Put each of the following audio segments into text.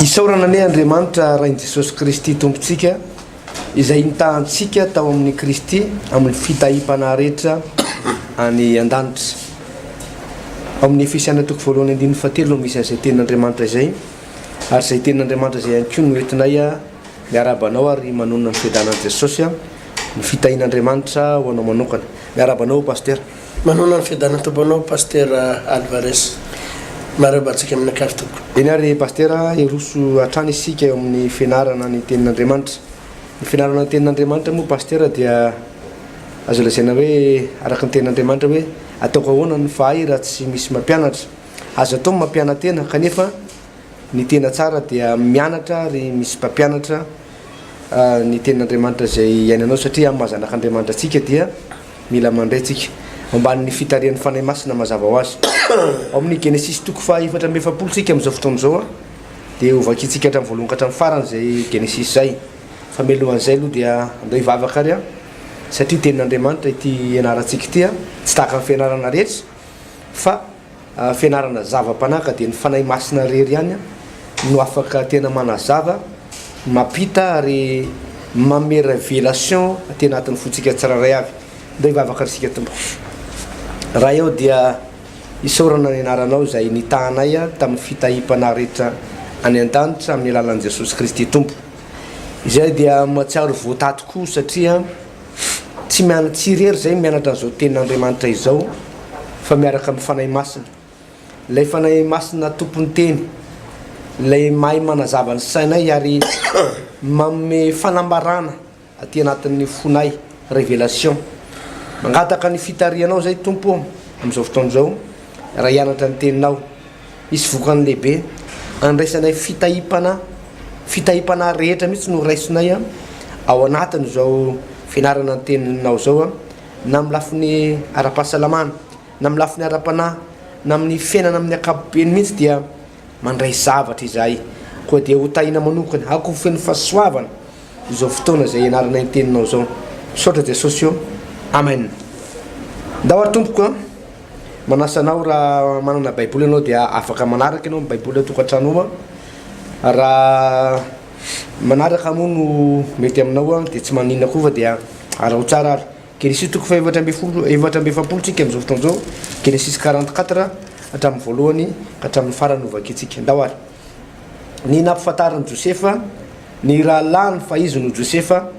Isaorana ne Andriamanitra rain Jesosy Kristy tompontsika izay nitahantsika tao amin'ny Kristy amin'ny fitahipana rehetra any an-danitra. Amin'ny Efesiana toko voalohany andininy fahatelo misy an'izay tenin'Andriamanitra izay, ary izay tenin'Andriamanitra izay ihany koa no entinay miarabanao ary manonona ny fiadanan'i Jesosy ny fitahin'Andriamanitra ho anao manokana. Miarabanao paster. Manonona ny fiadanana tomponao paster Alvarez. Marabantsika amin'ny kartoko. Eny ary paster eroso hatrany isika eo amin'ny fianarana ny tenin'Andriamanitra. Ny fianarana ny tenin'Andriamanitra moa paster dia azo lazaina hoe araka ny tenin'Andriamanitra hoe ataoko ahoana ny fahay raha tsy misy mampianatra. Azo atao mampianatena kanefa ny tena tsara dia mianatra ary misy mpampianatra ny tenin'Andriamanitra izay iainanao satria amin'ny mahazanak'Andriamanitra antsika dia mila mandray tsika ambanin'ny fitarian'ny fanahy masina mazava ho azy. Amin'ny Genesisy toko faha-efatra amby efapolo tsika amin'izao fotoana izao dia hovakintsika hatramin'ny voalohany ka hatramin'ny farany izay Genesisy zay. Fa mialohan'izay aloha dia andao hivavaka ary satria tenin'Andriamanitra ity ianarantsika ity tsy tahaka ny fianarana rehetra fa fianarana zava-panaka dia ny fanahy masina rery ihany no afaka tena manazava, mampita ary manome révélation aty anatin'ny fontsika tsiraray avy. Andao hivavaka risika tompo. Raha eo dia isaorana ny anaranao izay nitahanay tamin'ny fitahipana rehetra any an-danitra amin'ny alalan'i Jesosy Kristy tompo. Izay dia mahatsiaro voatato koa satria tsy irery izay mianatra an'izao tenin'Andriamanitra izao fa miaraka amin'ny fanahy masina. Ilay fanahy masina tompony teny, ilay mahay manazava ny sainay ary manome fanambarana aty anatin'ny fonay révélation. Mangataka ny fitarianao zay tompo amin'izao fotoana izao raha hianatra ny teninao. Isy vokany lehibe andraisanay fitahipana rehetra mihitsy no raisinay ao anatin'izao fianarana ny teninao zao na amin'ny lafiny ara-pahasalamana, na amin'ny lafiny ara-panahy, na amin'ny fiainana amin'ny ankapobeny mihitsy dia mandray zavatra izahay koa dia ho tahina manokana ako feno fahasoavana izao fotoana izay ianarana ny teninao zao. Misaotra Jesosy eo. Amen. Ndao ary tompoko manasanao raha manana baiboly ianao dia afaka manaraka ianao amin'ny baiboly atokantrano raha manaraka moa no mety aminao dia tsy maninona koa fa dia arao tsara ary. Genesisy toko faha-efatra amby efapolo tsika amin'izao fotoana izao. Genesisy 44 hatramin'ny voalohany ka hatramin'ny farany hovakintsika. Ndao ary. Ny nampifantaran'i Josefa ny rahalany fa izy no Josefa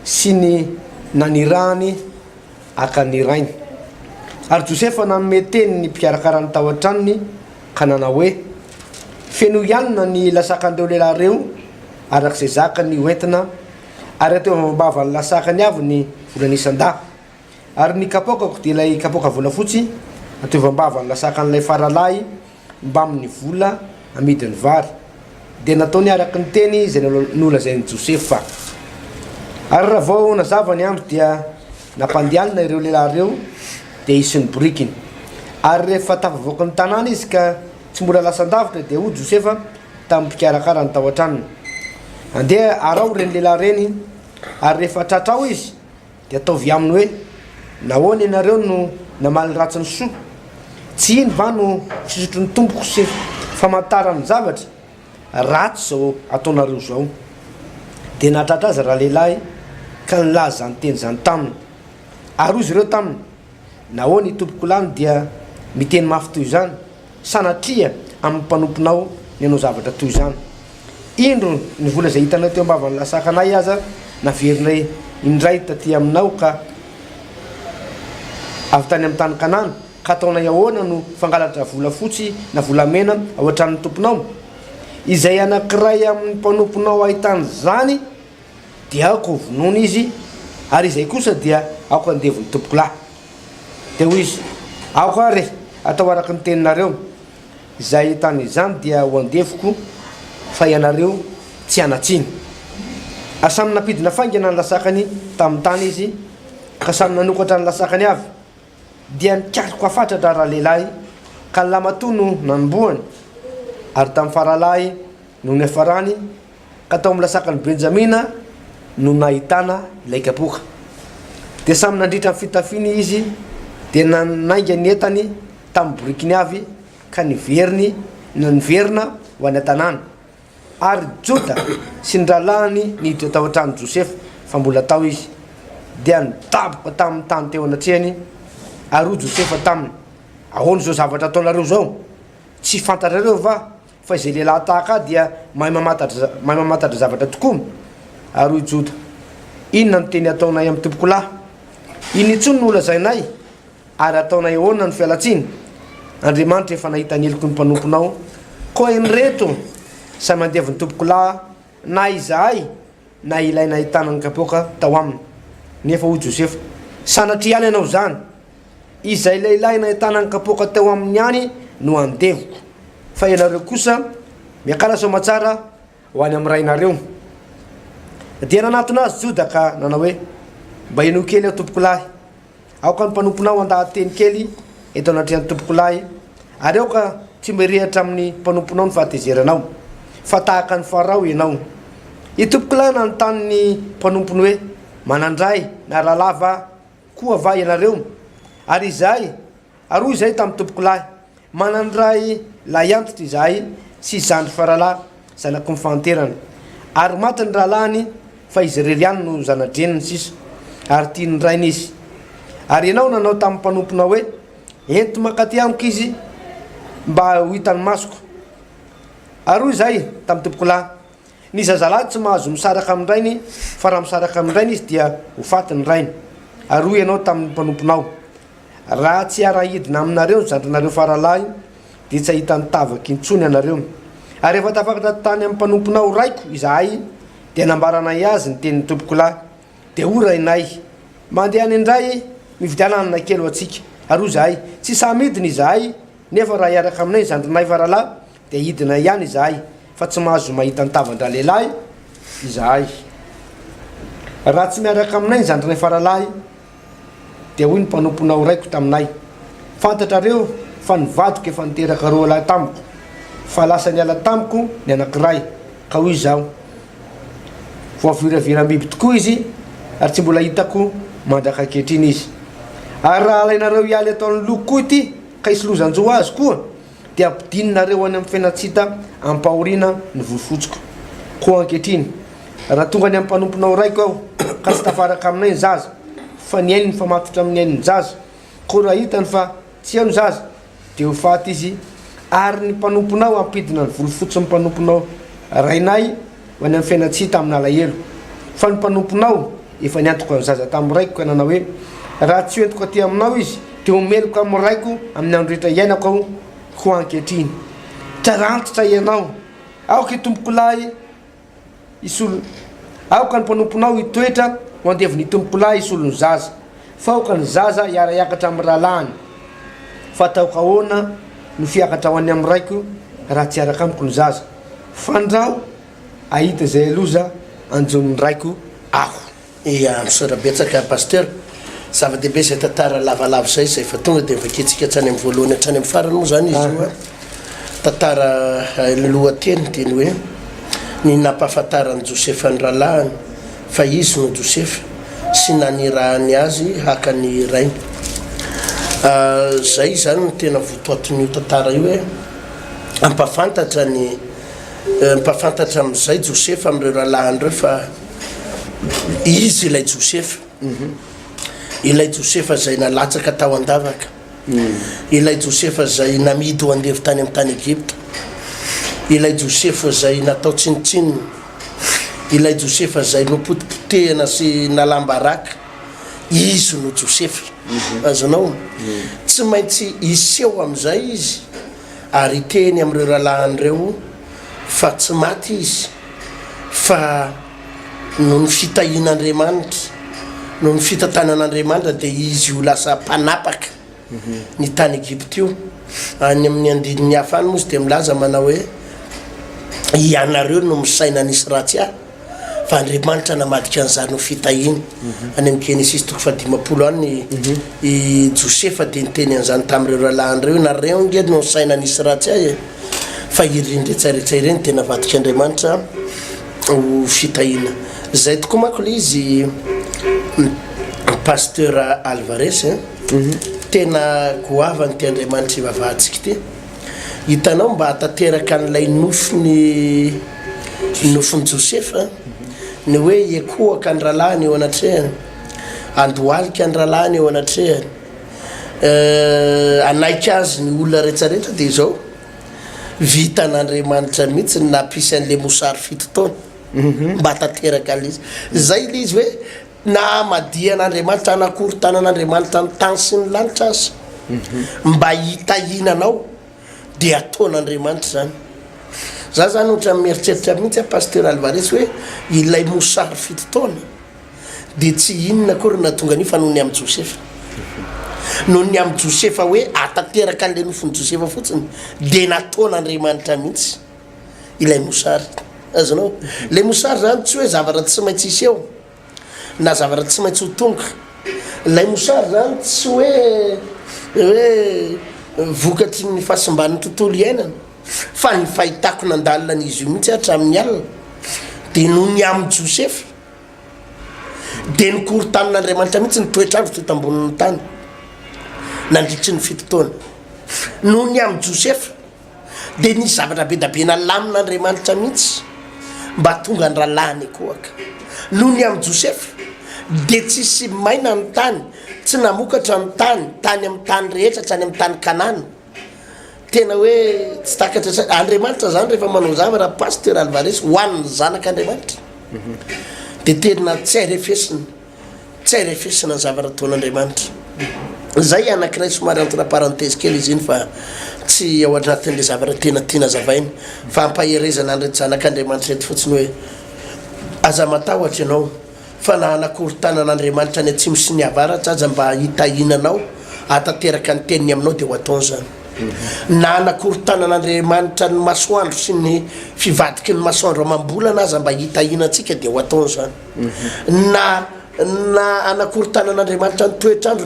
sy ny nanirahany aka nirainy. Ary Josefa nanome teny ny mpikarakarany tao an-tranony ka nanao hoe feno ihanina ny lasakan'ireo lehilahy reo arak'izay zakany hoentina ary ateo ambavany lasakany avy ny volanisan-da. Ary ny kapoakako dia ilay kapoaka volafotsy ateo ambavany lasakan'ilay faralahy mba amin'ny vola amidiny vary. Dia nataony araky ny teny izay nolazain'i Josefa. Ary raha vao nazavany andro dia nampandehanina ireo lehilahy reo dia isy ny borikiny. Ary rehefa tafavoaka ny tanàna izy ka tsy mbola lasan-davitra dia hoy Josefa tamin'ny mpikarakara ny tao an-tranony, andeha arao reny lehilahy reny ary rehefa tratrao izy dia ataovy aminy hoe nahoana ianareo no namaly ratsy ny soa, tsy iny va no fisotro ny tompoko sy famantarany zavatra ratsy zao ataonareo zao. Dia natratra azy raha lehilahy ka nilaza ny teny zany taminy. Ary izy ireo taminy nahoana ny tompoko lany dia miteny mafy toy izany, sanatria amin'ny mpanomponao ny anao zavatra toy izany. Indro ny vola izay hitanao teo ambavan'ny lasakanay aza naverinay indray taty aminao ka avy tany amin'ny tany Kanana ka ataonay ahoana no fangalatra vola fotsy na volamena ao an-tranon'ny tomponao. Izay anankiray amin'ny mpanomponao ahitany zany dia aoko vonoina izy ary izay kosa dia aoko andevon'ny tompoko lahy. Dia hoy izy aoko ary atao araky ny teninareo, izay tany izany dia ho andevoko fa ianareo tsy anatsiny. Samy napidina faingana ny lasakany tamin'ny tany izy ka samy nanokatra ny lasakany avy. Dia nikasoko afatratra raha lehilahy ka ny lamatoa no nanombohany ary tamin'ny faralahy no nefarany ka tao amin'ny lasakany Benjamina no nahitana ilay kapoka. Dia samy nandritra amin'ny fitafiany izy dia nanainga ny entany tamin'ny borikiny avy ka niverina ho any an-tanàna. ary Joda sy ny ralahany niditra tao an-trano Josefa fa mbola tao izy dia nidaboka tamin'ny tany teo anatrehany ary Josefa taminy ahoana zao zavatra ataonareo zao tsy fantatrareo fa izay lehilahy tahaka dia mahay mamatatra zavatra tokoa ary Joda inona no teny ataonay amin'ny tompoko lahy iny intsony no olazainay ary ataonay ahoana ny fialatsiny Andriamanitra efa nahita ny heliko ny mpanomponao koa iny reto samy mandevy ny tompoko lahy na izahay na ilaina ahitana ny kapoaka tao aminy nefa hoy Josefa sanatria any ianao zany izay lehilahy nahitana ny kapoaka tao aminy any no andeviko fa ianareo kosa miakala soamatsara ho any amin'ny rainareo dia nanatona azy Joda ka nanao hoe mba ino kely aho tompoko lahy aoka ny mpanomponao andahateny kely eto anatrehan'ny tompoko lahy ary aoka tsy mirehatra amin'ny mpanomponao ny fahatezeranao fa tahaka ny Farao ianao i tompoko lahy nanontany ny mpanompony hoe manandray na rahalava koa va ianareo ary izahay ary hoy izahay tamin'ny tompoko lahy manandray lahy antitra izahay sy zandry faralahy zanako mifanterana ary maty ny rahalahiny fa izy reriany no zanadreniny sisa ary tia ny rainy izy ary ianao nanao tamin'ny mpanomponao hoe ento makaty amiko izy mba ho hitany masoko ary hoy izahay tamin'ny tompoko lahy ny zazalahy tsy mahazo misaraka amin'ny rainy fa raha misaraka amin'ny rainy izy dia ho faty ny rainy ary hoy ianao tamin'ny mpanomponao raha tsy arahidina aminareo ny zandrinareo faralahy dia tsy ahita nitavaky intsony ianareo ary efa tafakatra tany amin'ny mpanomponao raiko izahay dia nambaranay azy ny tenin'ny tompoko lahy dia ho rainay mandeha any indray mividianana kely ho atsika ary hoy izahay tsy samidina izahay nefa raha iaraka aminay zandrinay faralahy dia hidina ihany izahay fa tsy mahazo mahita nitavandra lehilahy izahay raha tsy miaraka aminay zandrinay faralahy dia hoy ny mpanomponao raiko taminay fantatrareo fa nivadiko efa niteraka roa lahy tamiko fa lasa niala tamiko ny anankiray ka hoy izaho voaviraviram-biby tokoa izy ary tsy mbola hitako mandraka ankehitriny izy ary raha alainareo hialy ataon'ny loko ity ka isolozanjo azy koa dia ampidininareo any amin'ny fiainatsita ampahoriana ny volofotsiko koa ankehitriny raha tonga ny amin'ny mpanomponao raiko aho ka tsy tafaraka aminay ny zaza fa ny ainy ny famatotra amin'ny ainy ny zaza koa raha hitany fa tsy ao ny zaza dia ho faty izy ary ny mpanomponao ampidina ny volofotsy ny mpanomponao rainay ho any amin'ny fiainatsita amin'ny alahelo fa ny mpanomponao efa niantoko ny zaza tamin'ny raiko ka nanao hoe raha tsy hoentiko aty aminao izy dia homeloko amin'ny raiko amin'ny andro rehetra iainako aho ho ankehitriny trarantitra ianao aoka tompoko lahy isolo aoka ny mpanomponao hitoetra ho andeviny tompoko lahy isolo ny zaza fa aoka ny zaza hiara-iakatra amin'ny rahalahiny fa taoka ahoana no fiakatra ho any amin'ny raiko raha tsy araka amiko ny zaza fandrao ahita izay aloza anjon'ny raiko aho ia misorabetsaka paster zava-dehibe zay tantara lavalava zay fa tonga dia vaketsika hatrany amin'ny voalohany hatrany amin'ny farany moa zany izy io a tantara lohateny teny hoe ny nampahafantarany Josefa ny rahalahiny fa izy no Josefa sy nanirahany azy haka ny rainy zay zany no tena votoatin'io tantara io hoe ampahafantatra amin'izay Josefa amin'ireo rahalahiny reo fa izy ilay Josefa ilay Josefa zay nalatsaka tao andavaka ilay Josefa zay namidy ho andevy tany amin'ny tany Egypta ilay Josefa zay natao tsinitsinina ilay Josefa zay nopotipotehana sy nalambaraka izy no Josefa azonao tsy maintsy iseho amin'izay izy ary teny amin'ireo rahalahin'ireo fa tsy maty izy fa no ny fitahian'Andriamanitra no ny fitantanan'Andriamanitra dia izy ho lasa mpanapaka ny tany Egypta io any amin'ny andininy hafa any mozy dia milaza manao hoe ianareo no misaina nisy ratsy ahy fa Andriamanitra namadika an'izany ho fitahiny any amin'ny Genesisy 15 any i Josefa dia niteny an'izany tamin'ireo rahalahin'ireo nareo nge no misaina nisy ratsy ahy fa ireny retsaretsa ireny tena vadika Andriamanitra ho fitahina zay tokoa manko le izy pasteur Alvarez tena goavany ty Andriamanitra ivavahantsika ty hitanao mba hatateraka an'ilay nofony nofony Josefa ny hoe ekohaka ny rahalahy eo anatrehany andohalika ny rahalahy eo anatrehany anaika azy ny olona rehetrarehetra dia izao vitan'Andriamanitra mihitsy nampisy an'le mosary fito taona mba tanteraka alizy zay le izy hoe na madian'Andriamanitra anakory tanan'Andriamanitra ny tany sy ny lanitra azy mba hitahinanao dia ataon'Andriamanitra zany za zany ohatra mieritreritra mihitsy pasteur Alvarez hoe ilay mosary fito taona dia tsy inona akory na tonga ny fa noho ny amin'ny Josefa noho ny amin'ny Josefa hoe atateraka an'le nofony Josefa fotsiny dia nataon'Andriamanitra mihitsy ilay mosary azanao le mosary zany tsy hoe zavatra tsy maintsy iseho na zavatra tsy maintsy ho tonga lay mosary zany tsy hoe vokatry ny fahasimban'ny tontolo iainana fa ny fahitako nandalina an'izy io mihitsy hatramin'ny alina dia noho ny amin'ny Josefa dia nikorontanan'Andriamanitra mihitsy ny toetrandro teto ambonin'ny tany nandritry ny fito taona noho ny amin'ny Josefa dia nisy zavatra be da be nalamin'Andriamanitra mihitsy mba tonga ny rahalahiny ekohaka noho ny amin'ny Josefa dia tsisy maina ny tany tsy namokatra ny tany amin'ny tany rehetra trany amin'ny tany Kanana tena hoe tsy takatra Andriamanitra zany rehefa manao zavatra pasteur Alvarez hoan'ny zanak'Andriamanitra dia tena tsy arefesina ny zavatra ataon'Andriamanitra zay anankiray somary entre parenthèse kely izy iny fa tsy ao anatin'le zavatra tena tiana zavainy fa ampaherezana an'ireto zanak'Andriamanitra reto fotsiny hoe aza matahotra ianao fa na anakory tanan'Andriamanitra ny atsimo sy ny avaratra aza mba hitahinanao atateraka ny teniny aminao dia ho ataony zany na anakory tanan'Andriamanitra ny masoandro sy ny fivadiky ny masoandro amam-bolana aza mba hitahinantsika dia ho ataony zany na anakory tanan'Andriamanitra ny toetrandro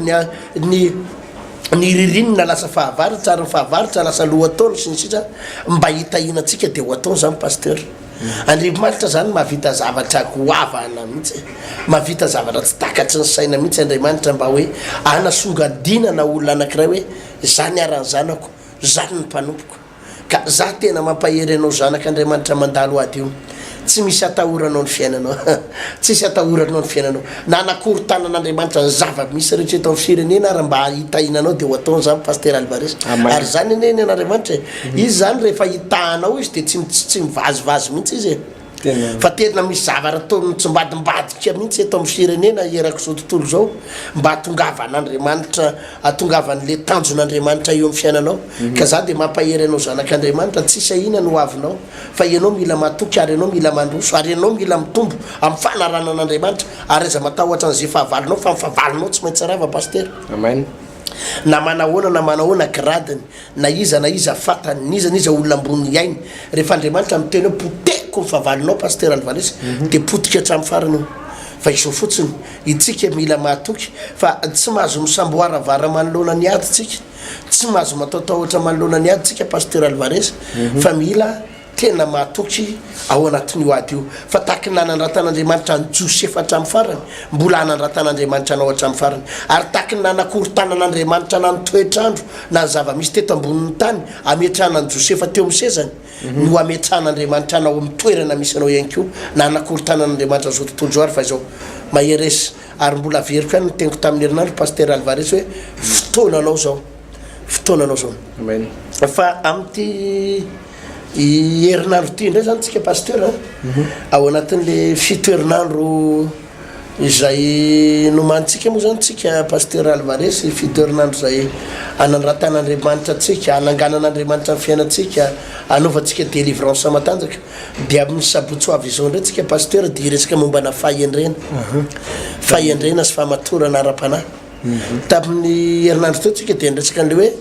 ny ririnina lasa fahavaritra ary ny fahavaritra lasa lohataona sy ny sisa mba hitahinantsika dia ho ataony zany pasteur Andriamanitra zany mahavita zavatra goavana mihitsy mahavita zavatra tsy takatry ny saina mihitsy Andriamanitra mba hoe anasongadinana olona anankiray hoe zany arany zanako zany ny mpanompoko ka za tena mampahery anao zanak'Andriamanitra mandalo ady io tsy misy atahoranao ny fiainanao tsisy atahoranao ny fiainanao na anakory tanan'Andriamanitra ny zava-misy rehetra eto amin'ny firenena ary mba hitahinanao dia ho ataony zany pasteur Alvarez ary zany eny an'Andriamanitra izy zany rehefa hitahanao izy dia tsy mivazivazy mihitsy izy fa tena misy zavatra ataony tsimbadimbadika mihitsy eto amin'ny firenena eraka zao tontolo zao mba hatongavan'Andriamanitra hatongavan'le tanjon'Andriamanitra eo amin'ny fiainanao ka za dia mampahery anao zanak'Andriamanitra tsisy ahinana ho avinao fa ianao mila matoky ary ianao mila mandroso ary ianao mila mitombo amin'ny fanaranan'Andriamanitra ary aza matahotra an'izay fahavalinao fa mifavalinao tsy maintsy rava pasteur amen na manahoana gradiny na iza fatany niza olona ambony ainy rehefa Andriamanitra miteny hoe poteko ny fahavalinao pasteur Alvarez dia potika hatramin'ny farany fa izao fotsiny itsika mila mahatoky fa tsy mahazo misamboaravara manoloana ny ady tsika tsy mahazo mataotahotra manoloana ny ady tsika pasteur Alvarez fa mila tena mahatoky ao anatin'io ady io fa taky nanandratan'Andriamanitra ny Josefa hatramin'ny farany mbola hanandratan'Andriamanitra anao hatramin'ny farany ary taky nanakory tanan'Andriamanitra na ny toetrandro na ny zava-misy teto ambonin'ny tany ametrahana ny Josefa teo amin'ny sezany no ametrahan'Andriamanitra anao amin'ny toerana misy anao ihany koa na anakory tanan'Andriamanitra zao tontolo zao ary fa izao maheresy ary mbola veriko ihany nyteniko tamin'ny herinandro pasteur Alvarez hoe fotoananao zao amen fa amin'ity herinandro ity indray zany tsika pasteur ao anatin'le fito herinandro izay nomantsika moa zany tsika pasteur Alvarez fito herinandro zay anandratan'Andriamanitra tsika ananganan'Andriamanitra ny fiainatsika anaovantsika délivrance matanjaka dia amin'ny sabotsy ho avy izao indray tsika pasteur dia resaka mombana fahendrena sy fahamatorana ara-panahy tamin'ny herinandro teo tsika dia nresaka an'le hoe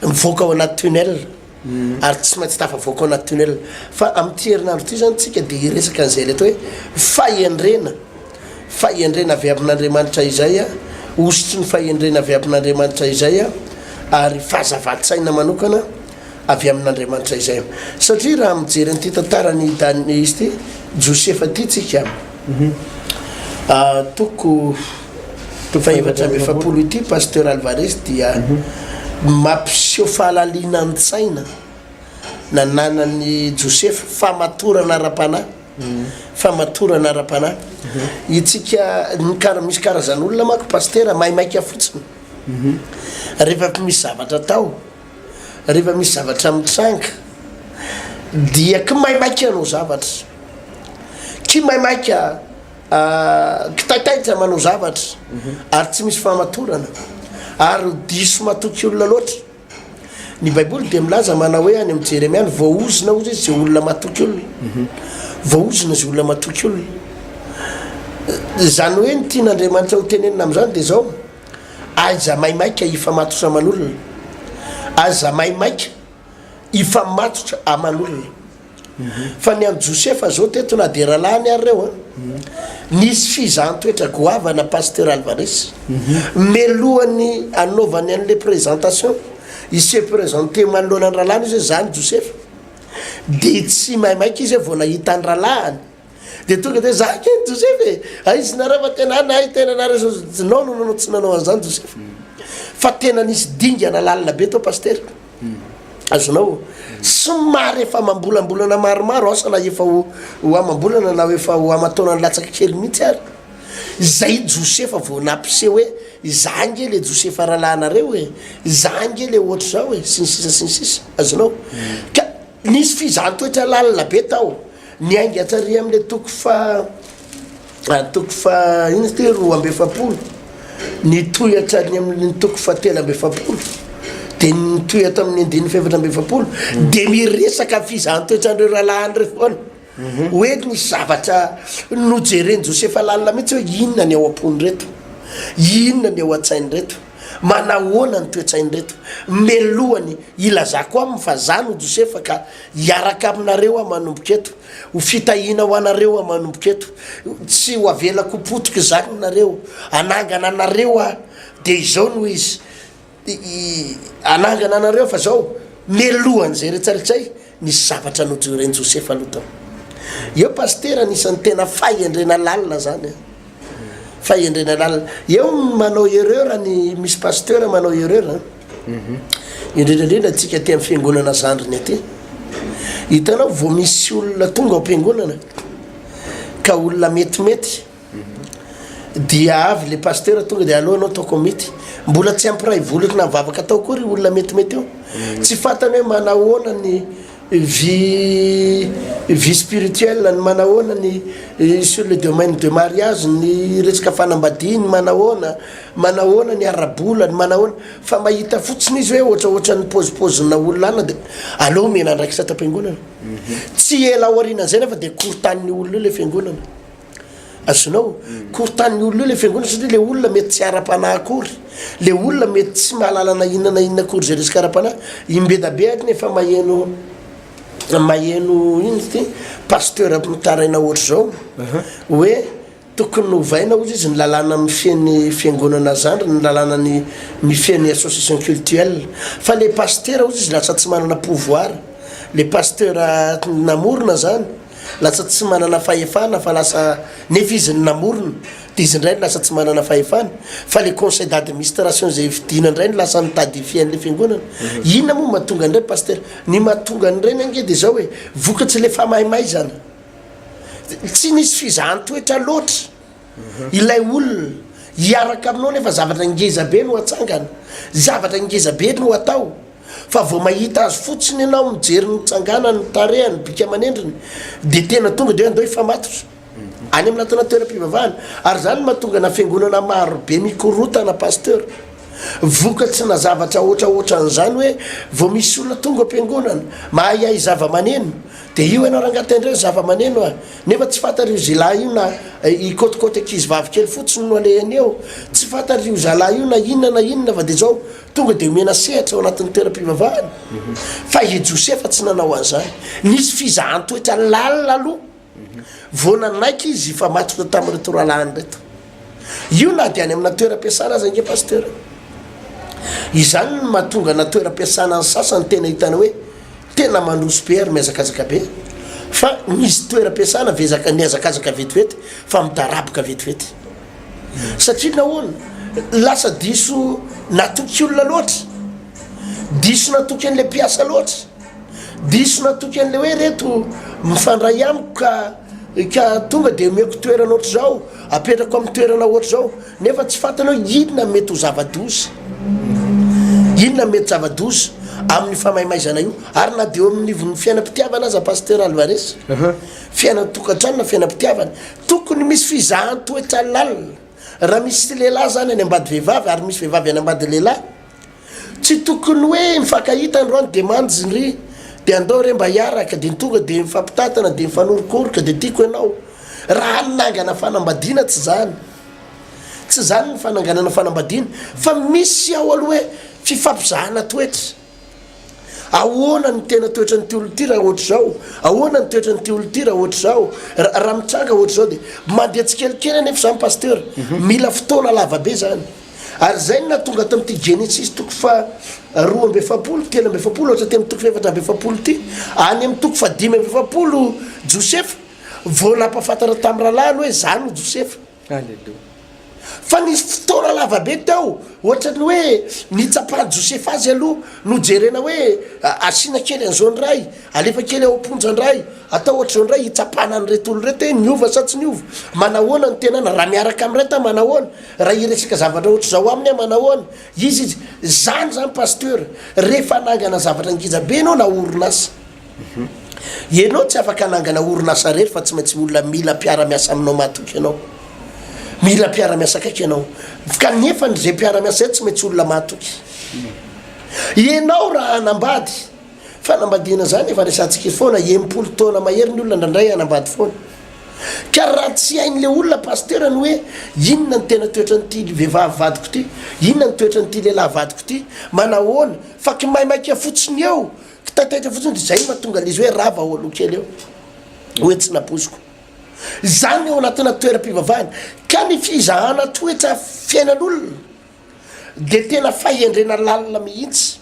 mivoaka ao anaty tunnel ary tsy maintsy tafavoaka ao anaty tunnel fa amin'ity herinandro ty zany tsika dia iresaka an'izay leto hoe fahendrena avy amin'Andriamanitra izay osotry ny fahendrena avy amin'Andriamanitra izay ary fahazava-tsaina manokana avy amin'Andriamanitra izay satria raha mijery an'ity tantarany izy ty Josefa ty tsika Toko faevatra amby efapolo ity pasteur Alvarez dia mampiseho fahalaliana ny tsaina nananany Josefa famatorana ara-panahy fa matorana ara-panahy itsika misy karazan'olona mako pastera maimaika fotsiny rehefa misy zavatra tao rehefa misy zavatra mitranga dia ky maimaika anao zavatra ky maimaika kitaitaitra manao zavatra ary tsy misy famatorana ary diso matoky olona loatra ny baiboly dia milaza manao hoe any amin'ny jeremia any voaozina ozy izy zay olona matoky olona voaozina zay olona matoky olona zany hoe ny tian'Andriamanitra ho tenenina amin'izany dia zao aiza maimaika ifamatotra aman'olona aza maimaika ifamatotra aman'olona fa ny an'i Josefa zao teto na dia rahalahiny ary reo nisy fizahn-toetra goavana pasteur Alvarez melohany anaovany an'le présentation ise présenté manoloana ny rahalahiny izy hoe zany Josefa dia tsy maimaika izy vao nahita ny rahalahiny dia tonga dia za keny Josefa izy nareo fa tena nahy tena nareo no tsy nanao an'izany Josefa fa tena nisy dingana lalina be tao pasteur azonao somary efa mambolambolana maromaro asa na efa ho amambolana na efa ho amatona ny latsaka kely mihitsy ary zay Josefa vao nampiseho hoe zange le Josefa rahalahinareo hoe zange le ohatra zao hoe sinisisa azonao ka nisy fizahn-toetra lalina be tao ny aingy atsary am'le toko fa ino izy ty 2 ny toyatra ny amin'ny toko fa 3 dia nitoy ato amin'ny 5 dia miresaka fizahn-toetrandreo rahalahiny re foana hoe ny zavatra nojereny Josefa lalina mihitsy hoe inona ny ao am-pony reto inona ny ao an-tsainy reto manahoana ny toetsainy reto melohany ilazako aminy fa zany Josefa ka hiaraka aminareo amanomboka eto ho fitahina ho anareo amanomboka eto tsy ho avelako potoka zany nareo anangana anareo dia izao no izy anangana anareo fa zao melohany zay retsaretsay nisy zavatra nojoreny Josefa aloha tao eo pastera nisan'ny tena fahendrena lalina zany fahendrena lalina eo manao erreur ny misy pasteur manao erreur indrindrandrindra atsika ty amin'ny fiangonana zandriny aty hitanao vao misy olona tonga ao am-piangonana ka olona metimety dia avy le pasteur tonga dia aloha anao Toko mety mbola tsy ampiray volaky na mivavaka tao kory olona metimety eo tsy fantany hoe manahoana ny vie spirituelle ny manahoana ny sur le domaine de mariage ny resaka fanambadiny manahoana ny arabola ny manahoana fa mahita fotsiny izy hoe ohatraohatra ny pozipozina olona ana dia aloha mena ndraiky sata am-piangonana tsy ela ao aorianan'izay nefa dia kortanin'ny olona io le fiangonana azonao kortanin'ny olona io le fiangonana satria le olona mety tsy ara-panahy akory le olona mety tsy mahalalana inona akory zay resaka ara-panahy imbedabeaka nefa maheno ino izy ty pasteur mitaraina ohatra zao hoe tokony novaina ozy izy ny lalàna mifeny fiangonana zandry ny lalàna ny mifeny association culturelle fa le pasteur ozy izy lasa tsy manana pouvoir le pasteur namorona zany lasa tsy manana fahefana fa lasa nefa izy ny namorona dia izy indray ny lasa tsy manana fahefana fa le conseil d'administration zay vidina indray ny lasa nitadifian'le fiangonana inona moa mahatonga andray pasteur ny mahatonga an'ireny ange dia zao hoe vokatsy le famaimay zany tsy nisy fizahn-toetra loatra ilay olona hiaraka aminao nefa zavatra ngezabe no atsangana zavatra ngezabe no atao fa vao mahita azy fotsiny ianao mijery ny tsangana ny tarehany bika aman'endriny dia tena tonga dia andao ifamatotra any amin'ny natana toeram-pivavahana ary zany mahatonga na fiangonana marobe mikorotana pasteur vokatsy na zavatra ohatraohatra an'izany hoe vao misy olona tonga am-piangonana mahay ahy zava-maneno dia io ianao rangata indray zava-maneno nefa tsy fantario zalahy io na ikotikôty ankizy vavikely fotsiny no alehany eo tsy fantario zalahy io na inona fa dia zao tonga dia mena sehatra ao anatin'ny toeram-pivavahana fa i Josefa tsy nanao an'izany nisy fizahn-toetra lalina aloha vao nanaiky izy fa matotra tamin'reto rahalahiny reto io na dia any amina toeram-piasana azy ange pasteur izany no mahatonga na toeram-piasana ny sasany tena hitana hoe tena mandroso be ary miazakazaka be fa misy toeram-piasana miazakazaka vetivety fa midaraboka vetivety satria nahoana lasa diso natoky olona loatra diso natoky an'le mpiasa loatra diso natoky an'le hoe reto mifandray amiko ka ka tonga de meko toerana oatra zao apetrako amin'ny toerana oatra zao nefa tsy fantanao inona mety ho zava-dozy inona mety zava-dozy amin'ny famaimaizana io ary na de eo amin'ny fiainam-pitiavana aza pasteur Alvarez fiainatokantrano na fiainam-pitiavana tokony misy fizahan-toetra lalina raha misy lehilahy zany any ambady vehivavy ary misy vehivavy any ambady lehilahy tsy tokony hoe mifankahita androany de manjyry de andao re mba hiaraka de tonga de mifampitatana de mifanorokoroka de tiako ianao raha nangana fanambadiana tsy zany ny fananganana fanambadiana fa misy ao aloha hoe fifampizahana toetra ahoana ny tena toetra ny ty olo ty raha ohatr' zao ahoana ny toetra ny ty olo ty raha ohatr' zao raha mitranga ohatr' zao de mandeha tsikelikely anefa zany pasteur mila fotoana lavabe zany ary zay na tonga ato am'ty Genesisy toko fa 2:7 3:7 ohatra ty amy toko 7:7 ty any amy toko fa 5:7 Josefa vao nampafantara tamy rahalahy hoe zany ho Josefa fa nisy fotoana lavabe tao ohatrany hoe nitsapahany Josefa azy aloha nojerena hoe asina kely an'izao ndray alefa kely ao amponja ndray atao ohatr'izao ndray hitsapahana an'reto olo reto hoe niova sa tsy niova manahoana ny tenana raha miaraka am'reta manahoana raha iresaka zavatra ohatr' zao aminy manahoana izy zany pasteur rehefa nangana zavatra ngizabe anao na orinasa ianao tsy afaka nangana orinasa rery fa tsy maintsy olona mila mpiara-miasa aminao matoky ianao mila mpiara-miasa kaiky ianao kanefa zay mpiara-miasa tsy maintsy olona matoky ianao raha anambady fanambadiana zany efa resantsika foana 10 taona mahery ny olona ndrandray anambady foana ka raha tsy hain'le olona pasteur ny hoe inona ny tena toetra nyty vehivavy vadiko ty inona ny toetra nyty lehilahy vadiko ty manahoana fa ky maimaika fotsiny eo tataitra fotsiny de zay mahatonga l'izy hoe rava ao aloha kely eo hoe tsy naposiko zany eo anatina toeram-pivavahana ka ny fizahana toetra fiainan'olona de tena fahendrena lalina mihitsy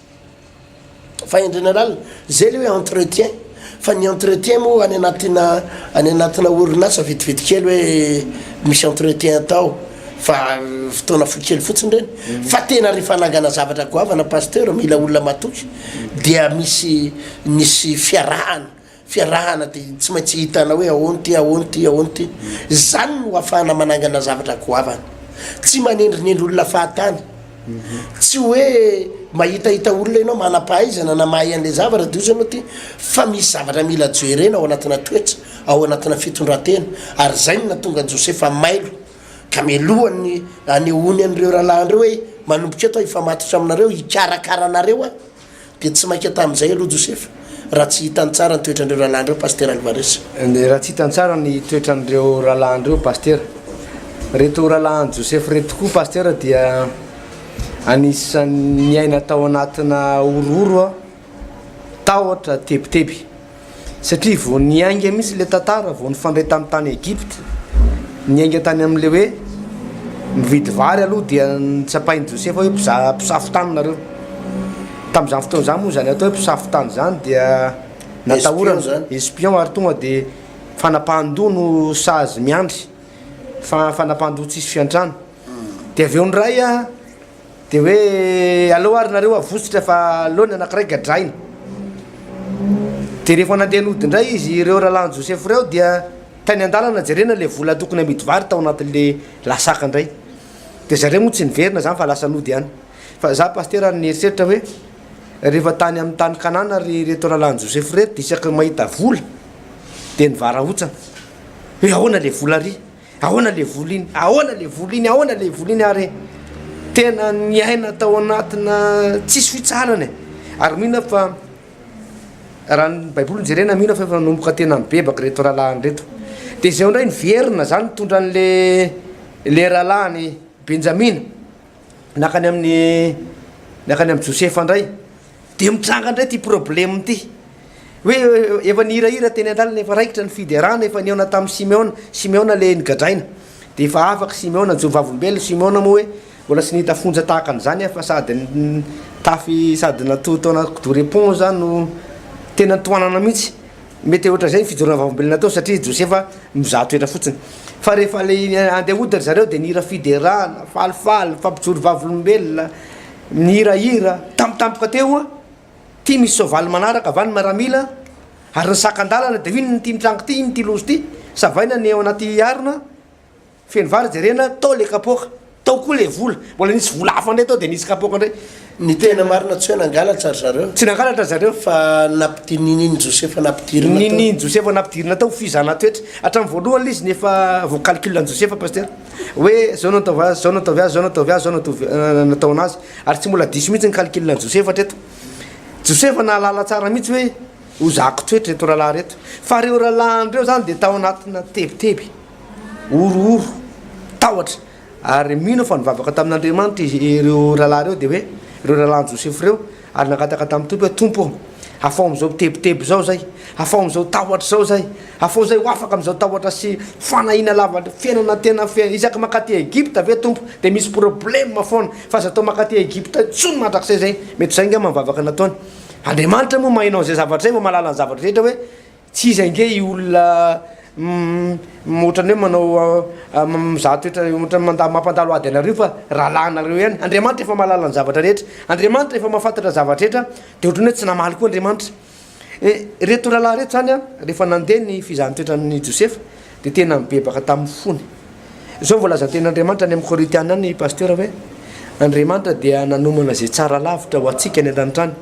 fahendrena lalina zay le hoe entretien fa ny entretien moa any anatina orinasa vetivety kely hoe misy entretien atao fa fotoana fokely fotsiny reny fa tena rehefa nangana zavatra goavana pasteur mila olona matoky dia misy fiarahana de tsy maintsy hitana hoe ahoany ty zany no afahana manangana zavatra goavana tsy manendrinendry olona fahatany tsy hoe mahitahita olona ianao manam-pahaizana na mahay an'le zavatra de ozy anao ty fa misy zavatra mila joerena ao anatina toetra ao anatina fitondratena ary zay no natonga ny Josefa mailo ka melohany anehoany an'ireo rahalahandreo hoe manomboka eto ifamatotra aminareo hikarakaraanareo a de tsy mainka tam'izay aloha Josefa raha tsy hitany tsara ny toetrandreo rahalahandreo pasteur Alvarez raha tsy hitany tsara ny toetrandreo rahalahandreo pasteur reto rahalahan Josefa reto koa pasteur dia anisan'ny aina tao anatina orooro tahotra tebiteby satria vao niainga mihitsy le tantara vao nifandray tamy tany Egypte niainga tany am'le hoe mividy vary aloha dia nitsapainy Josefa hoe mpisafo tany nareo tam'izany fotoana zany moa zany atao hoe mpisafo tany zany dia natahorana espion ary tonga de fanapahan-dono sazy miandry fanapahan-dono tsisy fiantrano de aveo ny ray de hoe aloha ary nareo avosotra fa loany anakiray gadraina de rehefa nandeha nody indray izy ireo rahalahan Josefa reo dia tany an-dalana jerena le vola tokony amidy vary tao anatin'le lasaka indray de zareo moa tsy niverina zany fa lasa nody ihany fa za pasteur ny eritreritra hoe rehefa tany amin'ny tany Kanana ry reto rahalahan Josefa reto de isaky mahita vola de nivarahotsana hoe ahoana le vola ry ahoana le vola iny ary tena niaina tao anatina tsisy fitsarana ary mihina fa raha ny Baiboly jerena mihina fa efa nanomboka tena mibebaka reto rahalahan reto de zay ndray niverina zany tondra an'le rahalahany Benjamina nakany amin'ny Josefa ndray de mitranga ndray ty problème ty hoe efa nihirahira teny an-dalana efa raikitra ny fiderana efa niona tamin'ny Simeona le nigadraina de efa afaka Simeona jovavolombelona Simeona moa hoe mbola tsy nihita fonja tahaka an'izany fa sady tafy sady nataona de répond zany no tena toanana mihitsy mety ohatra zay fijorona vavolombelona tao satria Josefa mizaha toetra fotsiny fa rehefa le andeha hoditra zareo de nihira fiderana falifaly fampijoro vavolombelona nihirahira tampotampoka teo ty misy soavaly manaraka avany maramila ary ny sakan-dalana de inony ty mitrango ty iny ty lozy ty savaina ny ao anaty arina feno vary jerena tao le kapoka tao koa le vola mbola nisy vola hafa ndray tao dia nisy kapoka ndray ny tena marina tsy hoe nangalatra ry zareo tsy nangalatra zareo fa nampidinininy josefa nampidirina niny josefa nampidirina tao fizana toetra hatramin'ny voalohany lay izy nefa voacalcule ny josefa pasteur hoe zao nataovy azy zao nataovy azy zao nataovy azy zao natao anazy ary tsy mbola diso mihitsy ny calcule ny josefa treto josefa nahalala tsara mihitsy hoe ho zako toetra reto rahalahy reto fa reo rahalahandreo zany dia tao anatina tebiteby orooro tahotra ary mino fa nivavaka tamin'andriamanitra ireo rahalahy reo dia hoe reo rahalahy josefa reo ary nangataka tamin'ny tompo hoe tompo hafao am'izao tebiteby zao zay hafao am'izao tahotra zao zay hafao zay ho afaka am'izao tahotra sy fanahina lavatra fiainana tena isaky makaty Egypte ve tompo dia misy problème foana fa zatao makaty Egypte tsy ny mandrakizay zay mety zay nga mivavaka nataony andriamanitra moa mahainao zay zavatra zay fa mahalala ny zavatra rehetra hoe tsy izy ange i olona ohatrany hoe manao mizaha toetra mampandalo ady anareo fa rahalanareo ihany andriamanitra efa mahalala ny zavatra rehetra andriamanitra efa mahafantatra zavatra rehetra dia ohatrany hoe tsy namaly koa andriamanitra reto rahalahy reto zany a rehefa nandeha ny fizahany toetran'ny josefa dia tena mibebaka tamin'ny fony zao voalaza ten'andriamanitra any amin'ny Korinthiana any pasteur hoe andriamanitra dia nanomana zay tsara lavitra ho atsika ny an-dranitrany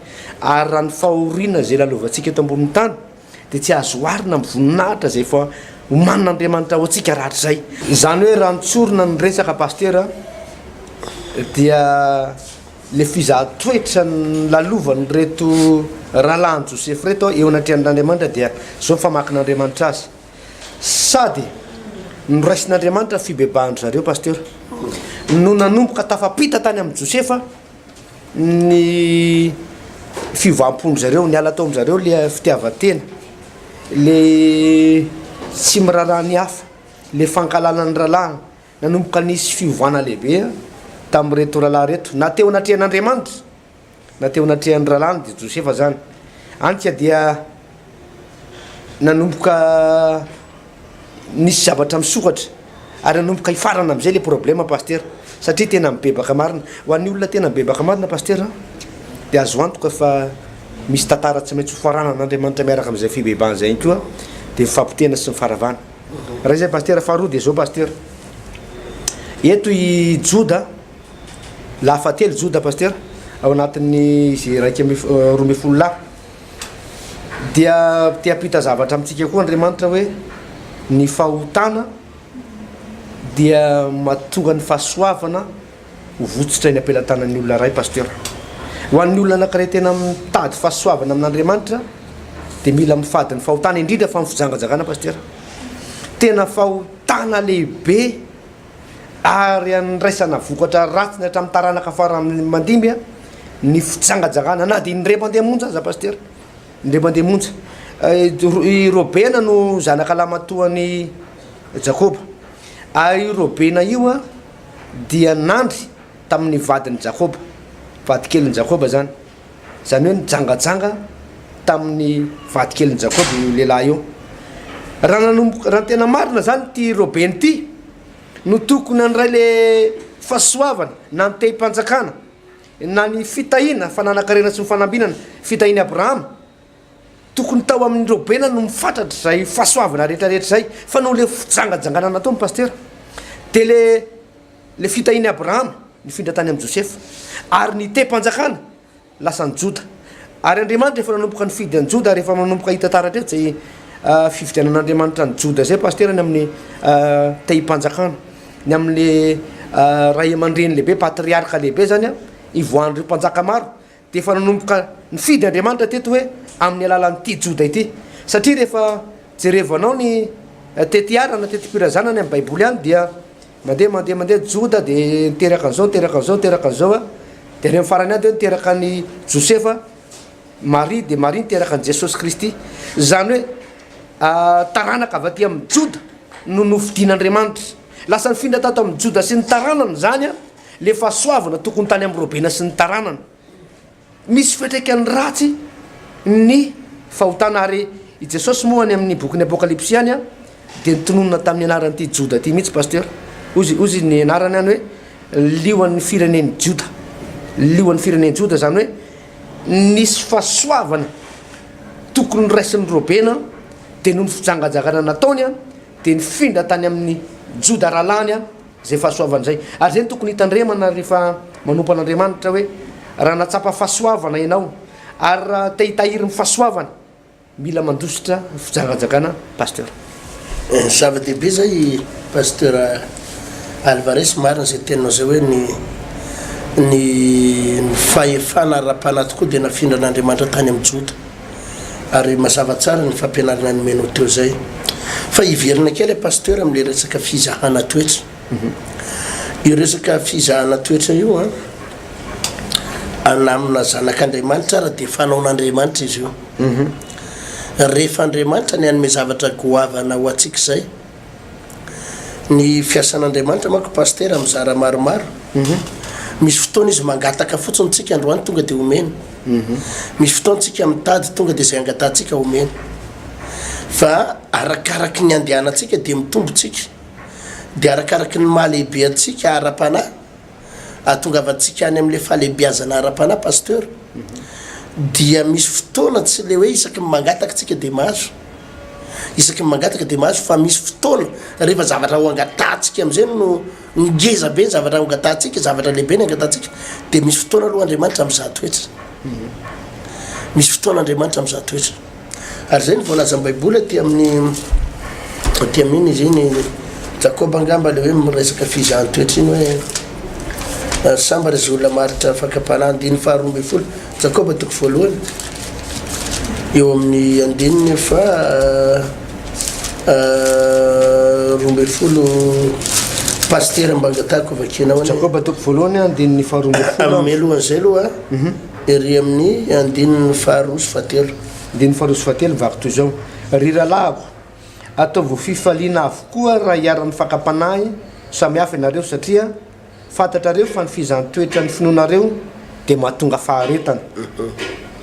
ary raha ny fahoriana zay lalovantsika eto ambonin'ny tany dia tsy azo oharina mivoninahitra zay fa homanin'andriamanitra ho atsika rahatrizay zany hoe raha nitsorona ny resaka pasteur dia le fizahatoetra ny lalovany reto rahalahy josefa reto eo anatrehan'andriamanitra dia zao famakin'andriamanitra azy sady noraisin'andriamanitra fibebahany zareo pasteur no nanomboka tafapita tany amin'ny josefa ny fivoampony zareo ny ala tao am'zareo le fitiavatena le tsy miraharaha ny hafa le fankalanany rahalahy nanomboka nisy fivoana lehibe tamin'reto rahalahy reto na teo anatrehan'andriamanitra na teo anatrehan'ny rahalahy dia josefa zany antsika dia nanomboka nisy zavatra misokatra ary nanomboka hifarana am'izay le problème pasteur satria tena mibebaka marina ho an'ny olona tena mibebaka marina pasteur dia azo antoka fa misy tantara tsy maintsy hofaranan'andriamanitra miaraka am'izay fibebahany zay koa dia mifampitena sy mifaravana raha izay pasteur faharoa dia zao pasteur eto i joda lafatelo joda pasteur ao anatin'ny zay raiky roa amby folo lahy dia te-hampita zavatra amintsika koa andriamanitra hoe ny fahotana dia mahatonga ny fahasoavana ho votsitra ny ampelantanan'ny olona ray pasteur ho an'ny olona anankiray tena mitady fahasoavana amin'andriamanitra dia mila mifady ny fahotana indrindra fa mifijangajagana pasteur tena fahotana lehibe ary an'raisana vokatra ratsy ny hatramin'ny taranaka afara mandimby a ny fijangajagana na dia indray mandeha monja aza pasteur indray mandeha monja i robena no zanaka lamatoany jakoba ary robena io a dia nandry tamin'ny vadiny jakoba vadikelyny jakoba zany zany hoe nijangajanga tamin'ny vadikelyny jakoba io lehilahy io raha nanomboka raha tena marina zany ty robeny ty no tokony an'ray le fahasoavana na ny tehim-panjakana na ny fitahina fananakarena sy mifanambinana fitahiny abrahama tokony tao amin'ny robena no mifatratra zay fahasoavana rehetrarehetra zay fa no le fijangajangana natao ny pasteur dia le fitahiny abrahama nifindra tany amin'ny josefa ary ny tehim-panjakana lasa ny joda ary andriamanitra rehefa nanomboka ny fidy any joda rehefa manomboka hitantara treto zay fividianan'andriamanitra ny joda zay pasteur ny amin'ny tehim-panjakana ny amin'le ray aman-dreny lehibe patriarka lehibe zany a ivoan'ireo mpanjaka maro dia efa nanomboka ny fidy andriamanitra teto hoe amin'ny alalan'ity joda ity satria rehefa jerevanao ny tetiarana tetipira-zana any amin'ny baiboly any dia mandeha joda dia niteraka an'izao niteraka an'izao niteraka an'izao a dia any amin'ny farany any dia niteraka ny josefa marie dia marie niteraka ny jesosy kristy zany hoe taranaka avy aty amin'ny joda no nofidian'andriamanitra lasa ny findra tato amin'ny joda sy ny taranana zany a le fahasoavana tokony tany amin'ny robena sy ny taranana misy fetraikany ratsy ny fahotana ary i jesosy moa any amin'ny boky ny apokalypsy any a dia nitononona tamin'ny anaran'ity joda ty mihitsy pasteur ozy ny anarany any hoe lioan'ny fireneny joda lioan'ny fireneny joda zany hoe nisy fahasoavana tokony raisiny robena dia no ny fijangajagana nataony a dia nifindra tany amin'ny jodaralany a zay fahasoavana zay ary zay ny tokony hitandremana rehefa manompo an'Andriamanitra hoe raha natsapa fahasoavana ianao ary raha te hitahiry ny fahasoavana mila mandositra fijagajakana pasteur. Zava-dehibe zay pasteur Alvarez marina zay teninao zay hoe ny fahefana ara-panahy tokoa dia nafindra an'Andriamanitra tany amin'ny Jota ary mazava tsara ny fampianarana ny menao teo zay fa hiverina kely pasteur amin'le resaka fizahana toetra. Io resaka fizahana toetra io anamina zanak'Andriamanitra raha dia fanaon'Andriamanitra izy io. Rehefa Andriamanitra ny anome zavatra goavana ho antsika zay ny fiasan'Andriamanitra manko pasteur mizara maromaro. Misy fotoana izy mangataka fotsiny tsika androany tonga dia omeny. Misy fotoana tsika mitady tonga dia zay angatantsika omeny. Fa arakaraky ny andehanantsika dia mitombotsika dia arakaraky ny mahalehibe antsika ara-panahy atonga avantsika any amin'le fahalehibeazana ara-panahy pasteur dia misy fotoana tsy le hoe isaky mangataka tsika dia mahazo, isaky mangataka dia mahazo, fa misy fotoana rehefa zavatra ho angatantsika amin'izay no ngeza be ny zavatra ho angatantsika, zavatra lehibe ny angatantsika dia misy fotoana aloha Andriamanitra amin'izah toetra, misy fotoana Andriamanitra amin'izah toetra. Ary zay ny voalaza Baiboly aty amin'iny izy iny Jakoba angamba le hoe miresaka fizahana toetra iny hoe samba ry olona maritra fakapanahy andiny faharoa ambin'ny folo Jakoba toko voalohany eo amin'ny andininy fa roa ambin'ny folo pasteur mba angatahako vakenao Jakoba toko voalohany andininy faharoa ambin'ny folo amin'ny alohan'izay aloha ery amin'ny andininy faharoa sy fahatelo andininy faharoa sy fahatelo vako toy izao ry ralahako ataovy fifaliana avokoa raha hiara-ny fakapanahy samy hafa ianareo satria fantatrareo fa ny fizahana-toetra ny finoanareo dia mahatonga faharetana.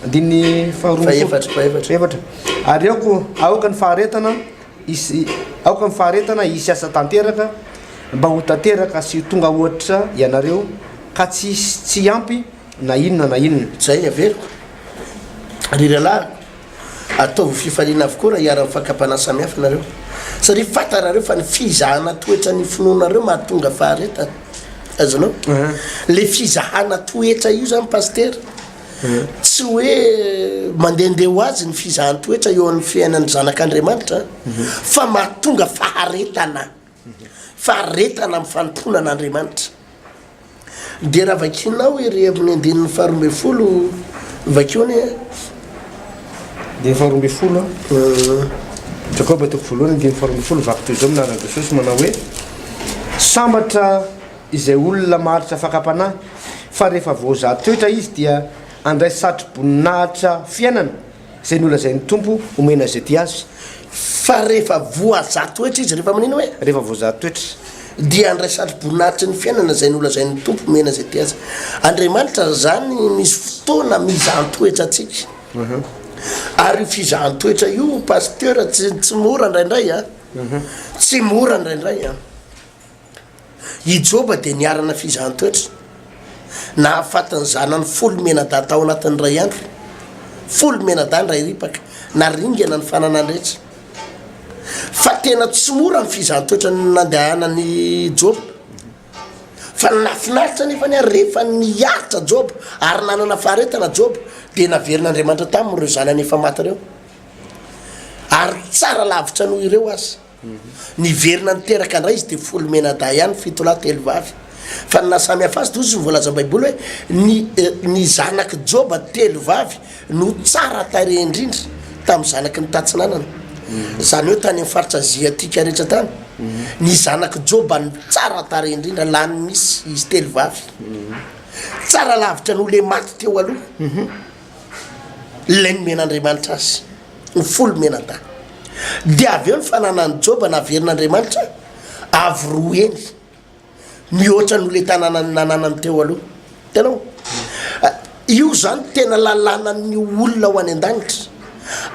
Andininy faharoa efatra ary aoka ny faharetana hisy asa tanteraka mba ho tanteraka sy tonga ohatra ianareo ka tsy ampy na inona na inona. Zay avero ry ralahy ataovy fifaliana avokoa raha hiara-ny fakapanahy samy hafa nareo satria fantarareo fa ny fizahana toetra ny finoanareo mahatonga faharetana. Azonao le fizahana toetra io zany pasteur tsy hoe mandehandeha ho azy ny fizahana toetra eo amin'ny fiainan'ny zanak'Andriamanitra fa mahatonga faharetana amin'ny fanompoana an'Andriamanitra. Dia raha vakinao ery amin'ny andininy faharoa ambin'ny folo vakiony dia faharoa ambin'ny folo Jakoba toko voalohany andininy faharoa ambin'ny folo vako toy izao minarana Jesosy manao hoe sambatra izay olona maharitra fakapanahy fa rehefa voazaha toetra izy dia andray satry-boninahitra fiainana zay ny olona zay ny tompo omena zay ty azy. Fa rehefa voazaha toetra izy rehefa manino hoe rehefa voazaha toetra dia andray satry-boninahitra ny fiainana zay ny olona zay ny tompo omena zay ty azy. Andriamanitra zany misy fotoana mizahan-toetra atsika ary fizahan-toetra io pasteur tsy mora ndraindray tsy mora ndraindray i Joba dia niarana fizahan-toetra na afatany zanany folo menada tao anatin'ny ray andro, folo menada ny ray ripaka na ringana ny fanananrehetra fa tena tsy mora ny fizahan-toetra nandehanany Joba fa nafinaritra nefa ny rehefa niaritra Joba ary nanana faharetana Joba dia naverin'Andriamanitra tamin'ireo zanany efa maty ireo ary tsara lavitra noho ireo azy. Niverina niteraka andray izy dia folo menada ihany fito lahy telo vavy fa na samy hafa azy toy izy voalaza Baiboly hoe ny zanaky Joba telo vavy no tsara tarehy indrindra tamin'ny zanaky ny tatsinanana. Zany hoe tany amin'ny faritra aziatika rehetra tany ny zanaky Joba ny tsara tarehy indrindra lany misy izy telo vavy tsara lavitra no le maty teo aloha ilay nomen'Andriamanitra azy ny folo menada. Dia avy eo ny fananany Joba naverin'Andriamanitra avy roa eny mihoatra no le tanàna nananany teo aloha. Tenao io zany tena lalànan'ny olona ho any an-danitra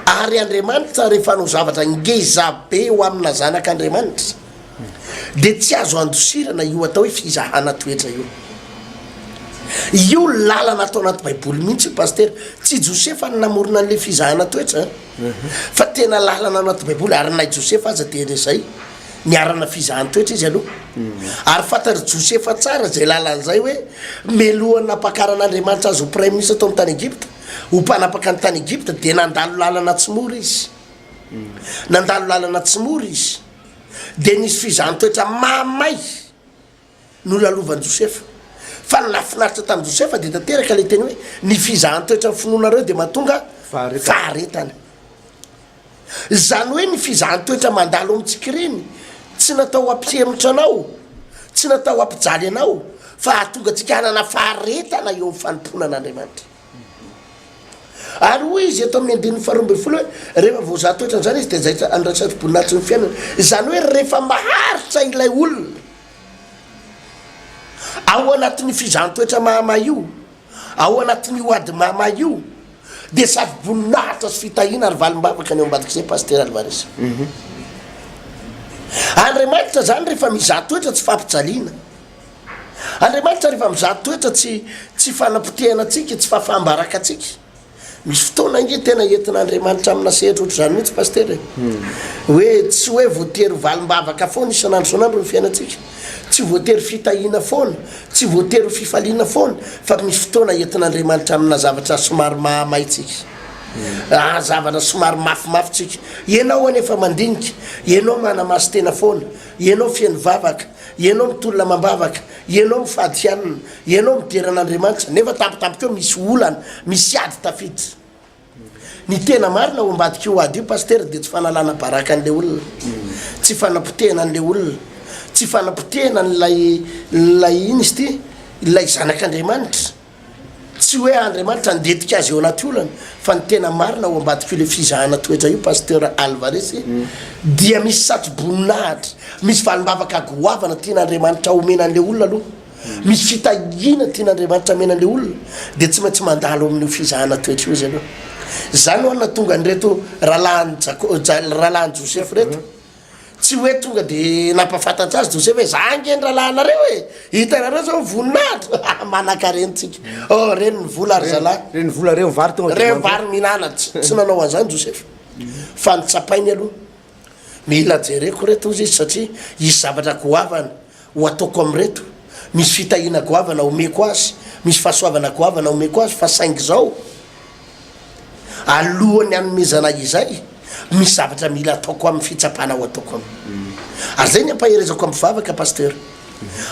ary Andriamanitra rehefa no zavatra ngeza be ho amina zanak'Andriamanitra dia tsy azo andosirana io atao hoe fizahana toetra io lalana atao anaty Baiboly mihitsy pasteur tsy Josefa ny namorona an'le fizahana toetra fa tena lalana anaty Baiboly ary nay Josefa aza dia zay niarana fizahan-toetra izy aloha ary fatary Josefa tsara zay lalan'izay hoe melohana napakaran'Andriamanitra azy ho premier ministre tao amin'ny tany Egypte ho mpanapaka ny tany Egypte dia nandalo lalana tsy mora izy nandalo lalana tsy mora izy dia nisy fizahan-toetra mamay no lalovan'i Josefa fa ny lafinaritra tamin'i Josefa dia tanteraka ilay teny hoe ny fizahan-toetra ny finoanareo dia mahatonga faharetana zany hoe ny fizahan-toetra mandalo amintsika ireny tsy natao hampihemitra anao tsy natao hampijaly anao fa hahatonga antsika hanana faharetana eo amin'ny fanompona an'Andriamanitra ary hoy izy eto amin'ny andininy faharoambin'ny folo hoe rehefa voazahan-toetra zany izy dia zay andrasaboninahitsy ny fiainana zany hoe rehefa maharitra ilay olona ao anatin'ny fizahan-toetra mahamay io ao anatin'ny hoady mahamay io dia sady voninahitra sy fitahiana ary valim-bavaka ny eo ambadik'izay paster Alvarez Andriamanitra zany rehefa mizahan-toetra tsy fampijaliana Andriamanitra rehefa mizahan-toetra tsy fanampotehana atsika tsy fahafahambaraka atsika misy fotoana inge tena entin'Andriamanitra amina sehatra ohatry zany mihitsy paster hoe tsy hoe voatery valim-bavaka foana isan'andro isan'andro ny fiainantsika tsy voatery fitahiana foana tsy voatery fifaliana foana fa misy fotoana entin'Andriamanitra amina zavatra somary mahamaitsika zavatra somary mafimafy tsika ianao anefa mandinika ianao manamaso tena foana ianao fiaino vavaka ianao mitolona mambavaka ianao mifadianina ianao mideran'Andriamanitra nefa tampotampokeo misy olana misy ady tafiditra ny tena marina ao ambadika io ady io paster dia tsy fanalana baraka an'ilay olona tsy fanampotehana an'ilay olona tsy fanampotehana nlay iny izy ty ilay zanak'Andriamanitra tsy hoe Andriamanitra andetika azy eo anaty olana fa ny tena marina ao ambadika io le fizahana toetra io paster Alvarez dia misy satry-boninahitra misy valim-bavaka goavana tian'Andriamanitra omena an'ilay olona aloha misy fitahiana tian'Andriamanitra amena an'ilay olona dia tsy maintsy mandalo amin'io fizahana toetra io izy aloha zany ho ana tonga nyreto rahalahan'i Josefa reto tsy hoe tonga dia nampafantatra azy Josefa hoe zange ny rahalahanareo e hitanareo zao voninahitra manakarenitsika reny ny vola ary zalahy reny vola reo vary tonga reo vary minana tsy nanao an'izany Josefa fa nitsapainy aloha mila jereko reto izy satria isy zavatra goavana ho ataoko amin'reto misy fitahiana goavana omeko azy misy fahasoavana goavana omeko azy fa saingy zao alohany anomezana izay misy zavatra mila ataoko amin'ny fitsapana ho ataoko aminy ary zay ny ampaherezako amin'ny vavaka paster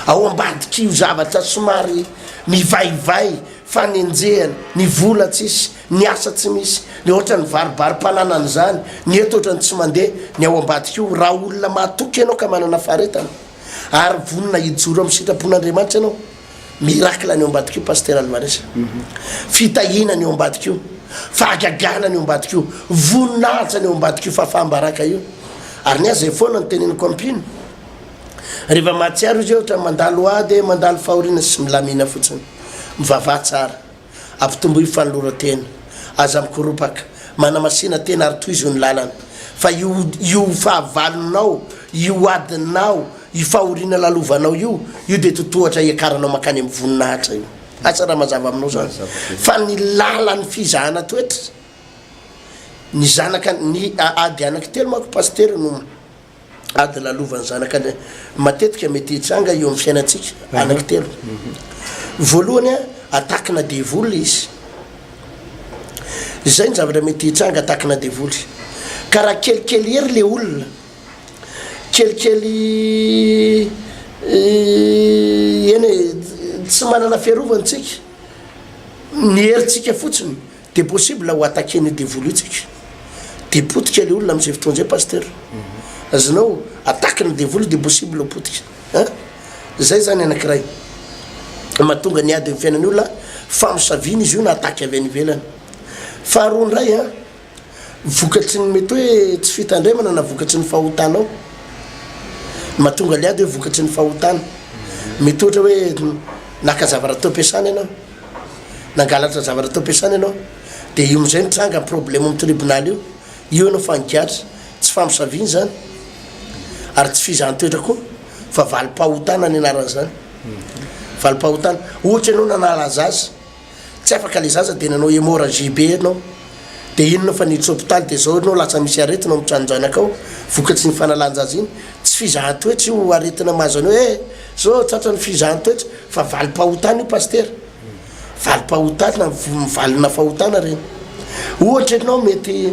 ao ambadika io zavatra somary mivaivay fanenjehana ny vola tsisy ny asa tsy misy ny ohatra ny varibary-pananany zany ny eto ohatra ny tsy mandeha ny ao ambadika io raha olona mahatoky ianao ka manana faharetana ary vonina hijoro amin'ny sitrapon'Andriamanitra ianao mirakla ny eo ambadika io paster Alvarez fitahina ny eo ambadika io fahagagana ny eo ambadika io voninahitra ny eo ambadika io fahafahambaraka io ary ny azy zay foana ny teneniko ampino rehefa mahatsiaro izy ohatra mandalo ady mandalo fahoriana sy milamina fotsiny mivavaha tsara ampitombo io fanolora-tena aza mikoropaka manamasina tena ary toy izy io ny lalana fa io fahavalonao io adinao io fahoriana lalovanao io dia totohatra iakaranao makany amin'ny voninahitra io asa raha mazava aminao zany fa ny lala ny fizahana toetra ny zanaka ny ady anankitelo manko paster no ady lalovany zanaka matetika mety hitranga eo amin'ny fiainantsika anankitelo voalohany atakina devoly izy zay ny zavatra mety hitranga atakina devoly ka raha kelikely ery le olona kelikely eny tsy manana fiarovantsika ny heritsika fotsiny dia possible ho atakeny devoly itsika dia potika le olona amin'izay fotoana zay paster azonao atakina devoly dia possible potika zay zany anankiray mahatonga ny ady amin'ny fiainany olona famosaviana izy io na ataky avy any ivelany faharoa ndray vokatry ny mety hoe tsy fitandremana na vokatry ny fahotanao mahatonga le ady hoe vokatry ny fahotana mety ohatra hoe naka zavatra tao ampiasana ianao nangalatra zavatra tao ampiasana ianao dia io am'izay mitranga problème amin'ny tribonaly io ianao fangatra tsy famosaviny zany ary tsy fizahan-toetra koa fa valim-pahotana ny anarana zany valim-pahotana ohatra ianao nanala zaza tsy afaka le zaza dia nanao hémorragie be ianao dia inona fa niditra hôpitaly dia zao nao lasa misy aretina ao mitranonjanakao vokatsy ny fanalanjazy iny tsy fizahan-toetra io aretina mahazo any hoe zao tratra ny fizahan-toetra fa valim-pahotana io paster valim-pahotana mivalina fahotana reny ohatra ianao mety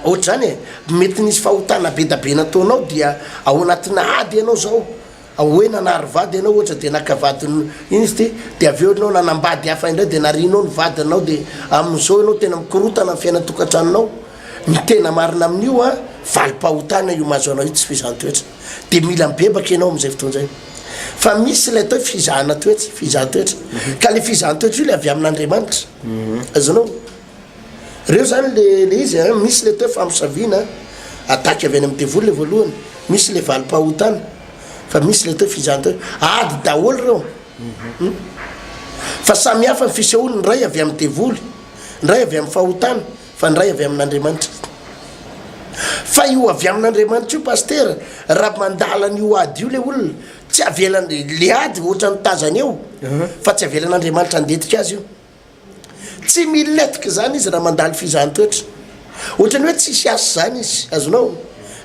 ohatra zany mety nisy fahotana be da be nataonao dia ao anatina ady ianao zao hoe nanary vady ianao ohatra dia nakavady iny izy ty dia avy eo anao nanambady hafa indray dia narinao ny vadinao dia amin'izao ianao tena mikorotana ny fiainatokantranonao ny tena marina amin'io a valim-pahotana io mahazo anao io tsy fizahan-toetra dia mila mibebaka ianao amin'izay fotoan'izay fa misy ilay atao fizahana toetra fizahan-toetra ka le fizahan-toetra io le avy amin'Andriamanitra azonao reo zany le izy misy le atao famosaviana ataky avy any amin'ny devoly le voalohany misy le valim-pahotana fa misy le atao fizahan-toetra ady daholo reo fa samy hafa ny fisehoany ny ray avy amin'ny devoly ny ray avy amin'ny fahotana fa ny ray avy amin'Andriamanitra fa io avy amin'Andriamanitra io paster raha mandala n'io ady io le olona tsy avelany le ady ohatra ny tazany eo fa tsy avelan'Andriamanitra andetika azy io tsy miletika zany izy raha mandaly fizahan-toetra ohatrany hoe tsisy asy zany izy azonao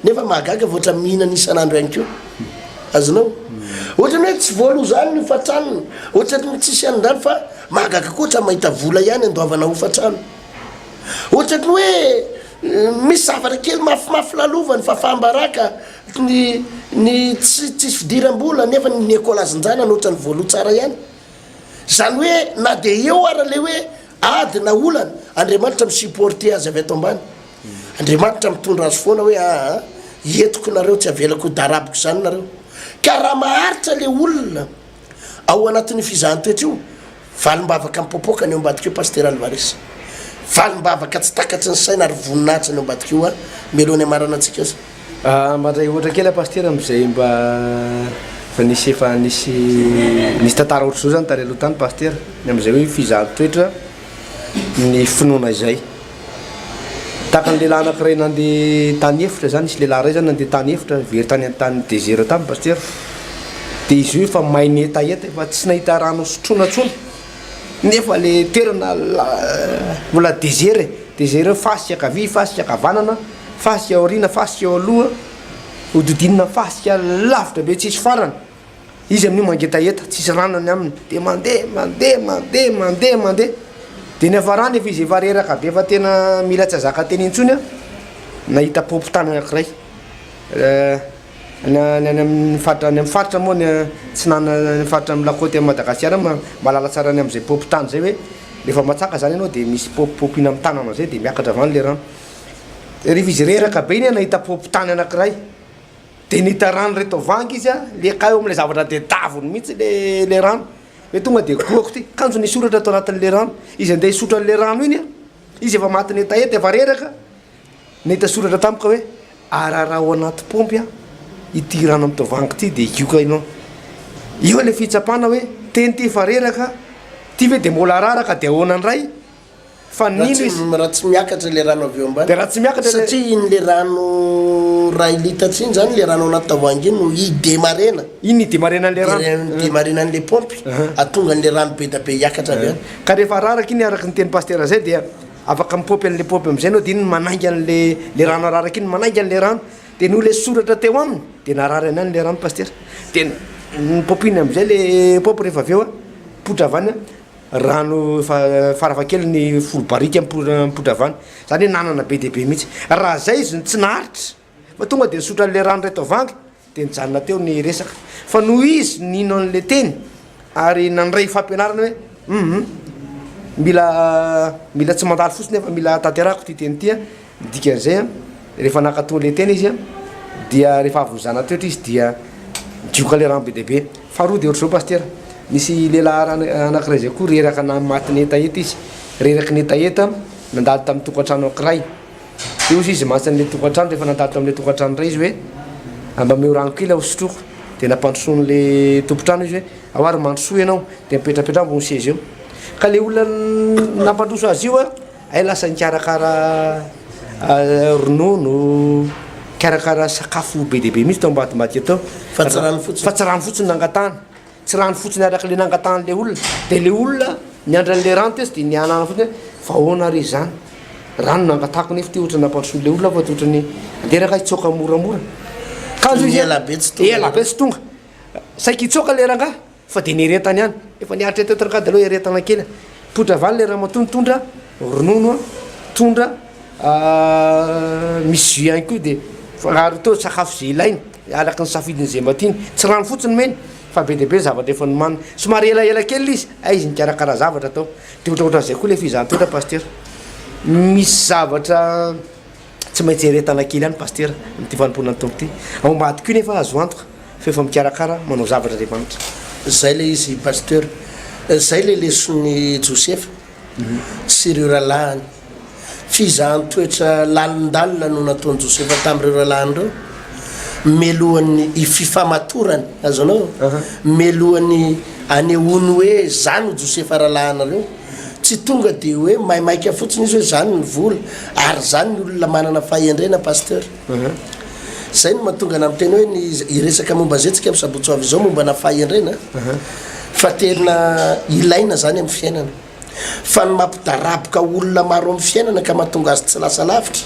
nefa mahagaga va ohatra mihinana isan'andro ihany ko azonao ohatrany hoe tsy voalo zany ny hofatranony ohatrany tsisy anondrano fa mahagaga koa oatra mahita vola ihany andoavana hofatrano ohatrany hoe misy zavatra kely mafimafy lalovany fa fambaraka ny tsisy fidiram-bola nefa ny écolazin-jana nohatra ny voalo tsara ihany zany hoe na dia eo ara le hoe ady na olana Andriamanitra misupporte azy avy ato ambany Andriamanitra mitondra azy foana hoe entiko nareo tsy avelako darabiko zany nareo ka raha maharitra le olona ao anatin'ny fizahan-toetra io valim-bavaka mipopoka ny eo ambadika io paster Alvarez valim-bavaka tsy takatry ny saina ary voninahitra ny eo ambadika io melohany amarana antsika azy mandray ohatra kely paster am'izay mba fa nisy efa nisy tantara ohatra zao zany tary aloha tany paster am'izay hoe fizahan-toetra ny finoana izay taka ny lehilahy anankiray nandeha tany efitra zany isy lehilahy ray zany nandeha tany efitra very tany an-tany désert tamy paster dia izy io efa mainy etaeta efa tsy nahita rano sotroina tsony nefa le toerana mbola désert fasika akavia fasika akavanana fasika aoriana fasika ao aloha hodidinina fasika lavitra be tsisy farana izy amin'io mangetaeta tsisy ranony aminy dia mandeha dia nefa rano efa izy efa reraka be efa tena mila tsy azaka teny intsony nahita popotany anankiray ny amin'ny faritra moa tsy nana faritra amin'ny lakoty amin'ny Madagascar malala tsara ny amin'izay popotany zay hoe rehefa matsaka zany ianao dia misy popopina amin'ny tanana zay dia miakatra avany le rano rehefa izy reraka be iny nahita popotany anankiray dia nahita rano reto vangy izy le ka eo amin'ilay zavatra dia davony mihitsy le rano hoe tonga dia goako ty kanjo ny soratra atao anatin'le rano izy andeha hisotra n'le rano iny izy efa matiny etaeta efa reraka nahita soratra tampoka hoe araraha ao anaty pompy ity rano amin'ny tovangy ty dia ioka ianao io le fitsapana hoe teny ty efa reraka ty ve dia mbola araraka dia ahoanany ray fa nino izy raha tsy miakatra le rano avy eo ambany dia raha tsy miakatra satria iny le rano ray litatra iny zany le rano anaty tavoahangy iny no idemarena iny idemarena an'le rano idemarena an'le pompy atonga an'le rano be da be hiakatra avy any ka rehefa araraka iny araka ny teny paster zay dia afaka mipopy an'le pompy am'izay anao dia iny manangy an'le rano araraka iny manangy an'le rano dia noho le soratra teo aminy dia narary any le rano paster dia nipopiny am'izay le popy rehefa avy eo potra avany rano faravakely ny folo barika mipotra avany zany hoe nanana be dia be mihitsy raha zay izy tsy naharitra fa tonga dia nisotra n'le rano reto avangy dia nijanona teo ny resaka fa noho izy nino an'le teny ary nandray fampianarana hoe mila tsy mandalo fotsiny efa mila tanterako ty teny ty dikan'izay rehefa nakatao le teny izy dia rehefa avy mizana toetra izy dia dioka le rano be dia be faharoa dia ohatr'izao paster nisy lehilahy anankiray zay koa reraka namatiny etaeta izy reraky ny etaeta nandalo tamin'ny tokantrano ankiray eo izy matsy an'le tokantrano rehefa nandalo tamin'le tokantrano ray izy hoe mba meo rano kely aho sotroko dia nampandrosoan'le tompotrano izy hoe ahoary mandrosoa ianao dia mipetrapetra ambony sezy eo ka le olona nampandroso azy io ay lasa nikarakara ronono karakara sakafo be dia be mihitsy tao ambadimbady atao fa tsy rano fotsiny nangatana tsy rano fotsiny araka le nangatan'le olona dia le olona niandran'le rano tezy dia nianana fotsiny hoe fa ahoana ry zany rano nangatako nefa ty ohatrany nampandrosoa le olona fa ty ohatrany anderaka hitsoka moramora ela be tsy tonga saiky hitsoka le ranga fa de neretany ihany efa niaritra tetraka de aloha eretana kely potra valy le raha matondra ronono tondra misy jus ihany koa de fagaro teo sakafo zay ilaina alaky ny safidin'izay matiny tsy rano fotsiny meny fa be deabe zavatra efa nomanina somary elaela kely izy izy nikarakara zavatra atao de ohatraohatran'izay koa le fizahantoetra paster misy zavatra tsy maintsy eretana kely ihany paster amty vanim-ponany tompo ty aombady koa nefa azo antoka fa efa mikarakara manao zavatra re manitra zay le izy pasteur zay le lesony Josefa sy ireo rahalaany fizahan-toetra lalindalina no nataony Josefa tamin'ireo rahalaany reo melohany ififamatorany azonao melohany anehoany hoe zany Josefa rahalahanareo tsy tonga de hoe maimaika fotsiny izy hoe zany ny vola ary zany ny olona manana fahendrena pasteur zay no mahatonga na miteny hoe ny iresaka momba zetsika amin'ny sabotsoavy zao momba na fahendrena fa tena ilaina zany amin'ny fiainana fa ny mampidaraboka olona maro amin'ny fiainana ka mahatonga azy tsy lasa lavitra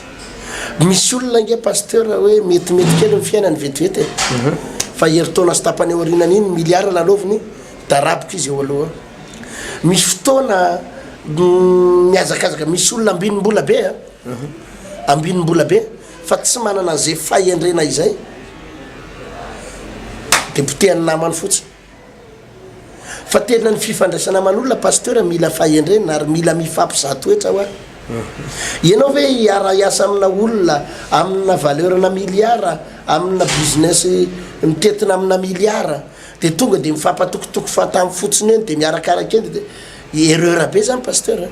misy olona nge pasteur hoe metimety kely amin'ny fiainany vetivety fa heritaona sy tapany aorinany iny miliara laloviny daraboka izy eo aloha misy fotoana miazakazaka misy olona ambinim-bola be ambinim-bola be fa tsy manana zay fahendrena izay de potehany namany fotsiny fa tena ny fifandraisana aman'olona pasteur mila fahendrena ary mila mifampizahatoetra hoa ianao hoe iara-iasa amina olona amina valeurna miliara amina business mitetina amina miliara de tonga de mifampatokotoko fatamy fotsiny eny de miarakaraka eny de erreur be zany pasteur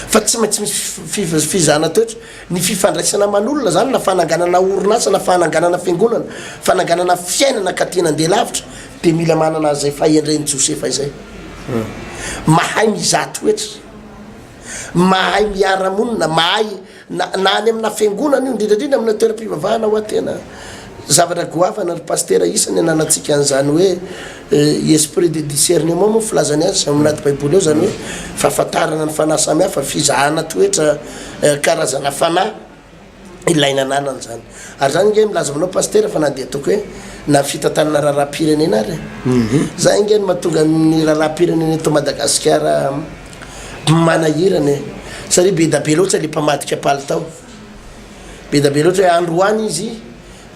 fa tsy maintsy misy fizahana toetra ny fifandraisana aman'olona zany na fananganana orinasa na fananganana fiangonana fananganana fiainana ka tiana andeha lavitra de mila manana zay fahendreny Josefa izay mahay mizaha toetra mahay miara-monina mahay na any amina fiangonana io indrindrandrindra amina toeram-pivavahana hoa tena zavatra goavana ry pasteur isany ananatsika an'izany hoe esprit de discernement moa filazany azy aminaty baiboly eo zany hoe fahafantarana ny fanahy samy hafa fizahana toetra karazana fanahy ilaina ananany zany ary zany nge milaza aminao pasteur fa nandeha toko hoe na fitantanana raharaha-pirenena ary za nge ny mahatonga ny raharaha-pirenena eto Madagascar manahirany satria be da be loatra le mpamadika palitao be da be loatra hoe andro any izy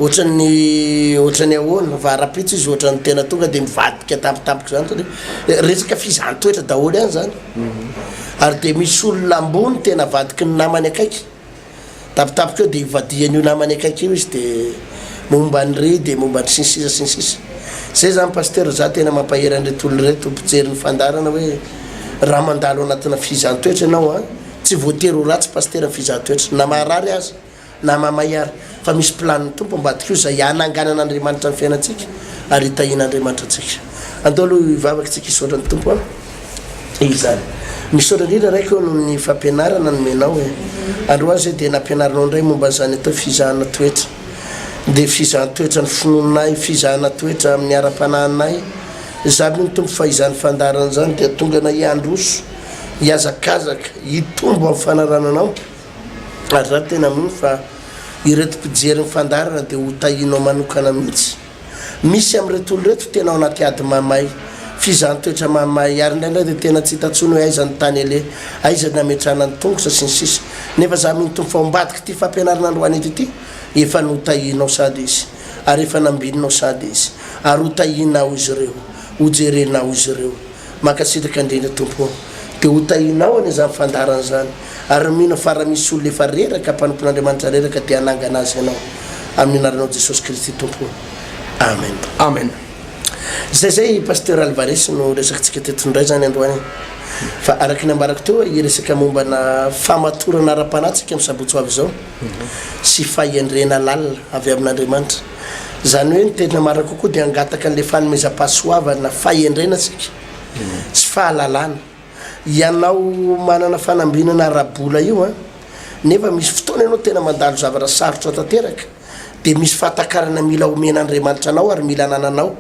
ohatrany ahoana varapitso izy ohatrany tena tonga de mivadika tampotampoka zany satria resaka fizahan-toetra daholo any zany ary de misy olona ambony tena vadiky ny namany akaiky tampotampoka eo de ivadian'io namany akaiky io izy de momba ny ry de momba ny sinsisa zay zany pasteur za tena mampahery an'reto olona reto mpijery ny fandarana hoe raha mandalo anatina fizahan-toetra ianao tsy voatery ho ratsy pasteur fizahan-toetra na maharary azy na mamayary fa misy planiny tompo ambadika io zay ananganana Andriamanitra ny fiainantsika ary hitahian'Andriamanitra atsika andao aloha ivavaka tsika hisaotra ny tompo izany misaotra indrindra raiky eo noho ny fampianarana nomenao hoe androany zay de nampianaranao indray momba zany atao fizahana toetra de fizahan-toetra ny finoninay fizahana toetra amin'ny ara-panahinay zaby ny tompo fa izany fandarana zany de tonga na hiandroso hiazakazaka hitombo amin'ny fanarananao ary za tena mino fa ireto mpijery ny fandarana de ho tahinao manokana mihitsy misy am'reto olo reto tena ao anaty ady mamay fizahan-toetra mamay ary indraindray de tena tsy hitatsony hoe aizany tany ele aizany ametrahana ny tongotra sy ny sisa nefa za mino tompo fa ombadiky ty fampianarana androany ety ty efa no tahinao sady izy ary efa nambininao sady izy ary ho tahinao izy ireo ho jerenao izy ireo makasitraka indrindra tompo de ho tahinao any zany fandarana zany ary mino fara misy olona efa reraka mpanompon'Andriamanitra reraka te hanangana azy ianao amin'ny anaranao Jesosy Kristy tompo amen amen zay pasteur Alvarez no resakitsika tetondray zany androany fa araky ny ambarako teo iresaka momba na famatorana ara-panatsika amin'ny sabotsoavy zao sy fahendrena lalina avy amin'Andriamanitra zany hoe nytena marako kokoa de angataka an'le fanomezam-pahasoavana fahendrena tsika sy fahalalana ianao manana fanambinana rabola io nefa misy fotoana ianao tena mandalo zavatra sarotra tanteraka de misy fahatakarana mila omena Andriamanitra anao ary mila anananao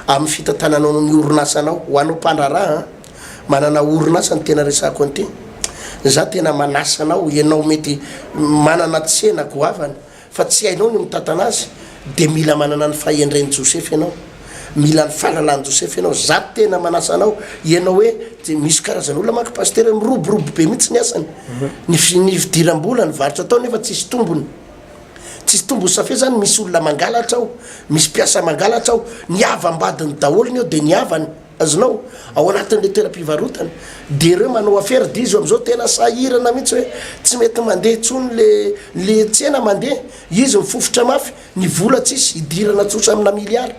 amin'ny fitantananao ny orinasanao ho anao mpandraraha manana orinasa ny tena resako an'ity za tena manasanao ianao mety manana tsena goavana fa tsy hainao ny mitatana azy de mila manana ny fahendren'ny Joseph ianao mila ny fahalalan'i Joseph ianao za tena manasanao ianao hoe misy karazana olona manko pasteur miroborobo be mihitsy ny asany ny fidiram-bola ny varotra atao nefa tsisy tombony tsisy tombo safia zany misy olona mangalatra ao misy mpiasa mangalatra ao ny avambadiny daholony eo de ny avany azonao ao anatin'le toeram-pivarotana de ireo manao affaire dizy am'izao tena sahirana mihitsy hoe tsy mety mandeha tsony le tsena mandeha izy mifofotra mafy ny vola tsisy idirana tsotra amina miliara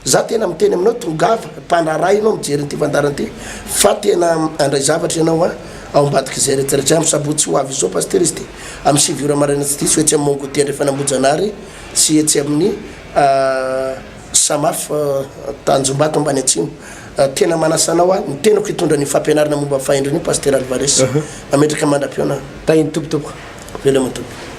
za tena miteny aminao tongava mpanarainao mijery nyty fandaran'ity fa tena andray zavatra ianao ao ambadiky zay rehetrarehetra amin'ny sabotsy ho avy izao pasteur izy ty amin'ny 7 ora marina tsy ty sy etsy amin'ny mongo ty andrefa namonjanary sy etsy amin'ny samafy tanjombato ambany atsimo tena manasanao ny tenako hitondra ny fampianarana momba fahendreny pasteur Alvarez ametraka mandram-piona tahiny tompotopoko velo amantompoko